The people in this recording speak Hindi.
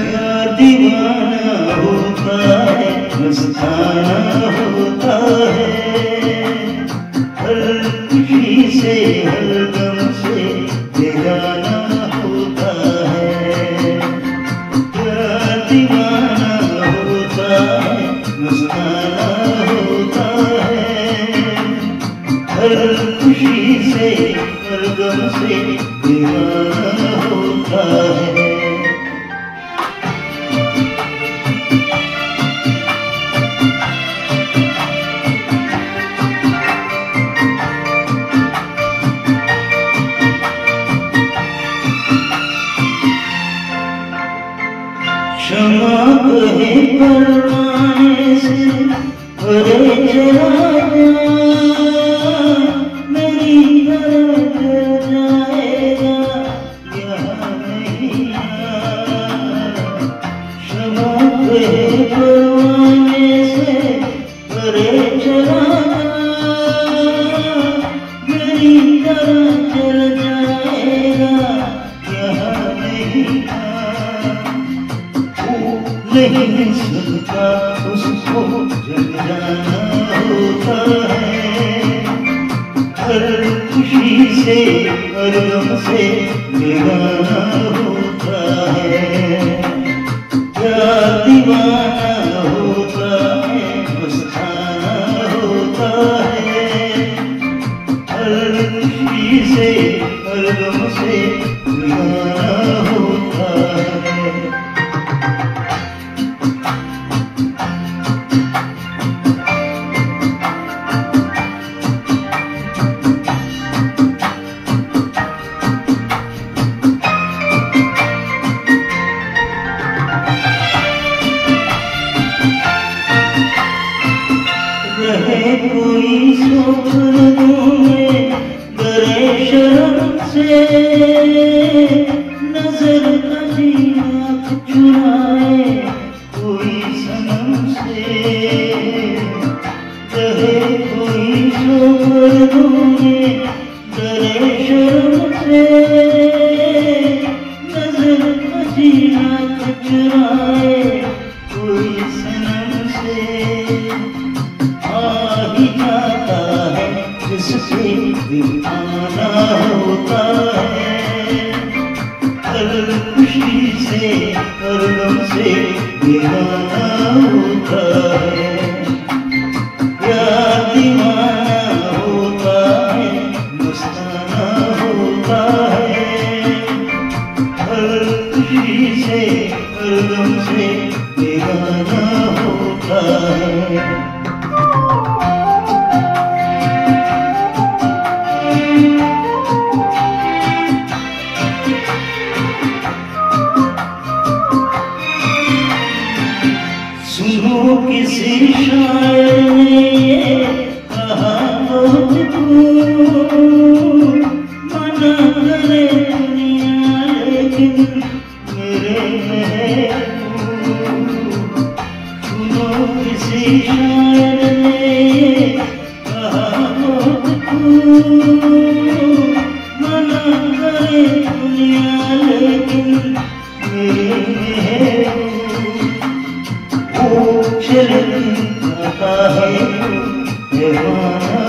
प्यार दीवाना होता है, मस्ताना होता है। हर खुशी से हर गम से बेगाना होता है। प्यार दीवाना होता है, मस्ताना होता है। हर खुशी से हर गम से बेगाना होता है। क्षमा कहे परवाने से भरे चला जा, मेरी तरफ जाएगा यहाँ नहीं आ। क्षमा कहे परवाने से भरे चला जा, मेरी तरफ चल जाएगा यहाँ नहीं आ। नहीं सकता उसको जग जाना होता है। हर खुशी से हर गम से बेगाना होता है। प्यार दीवाना होता है, मस्ताना होता है। हर खुशी से हर गम से बेगाना होता है। रहे कोई स्वप्नों में डरे शर्म से, नजर कभी आँख चुराए कोई सनम से। रहे कोई स्वप्नों में डरे शर्म से, नजर कभी आँख चुराए कोई सनम से। ही जाता है जिससे दिल आना होता है। हर खुशी से हर गम से बेगाना होता है। प्यार दीवाना होता है, मस्ताना होता है। हर खुशी से हर गम से बेगाना होता है। सुनो किसी शायर ने ये कहा मुझको, मना करे दुनिया लेकिन मेरे महबूब। सुनो किसी शायर ने ये कहा मुझको, मना करे दुनिया लेकिन मेरे महबूब। चल आता है दीवाना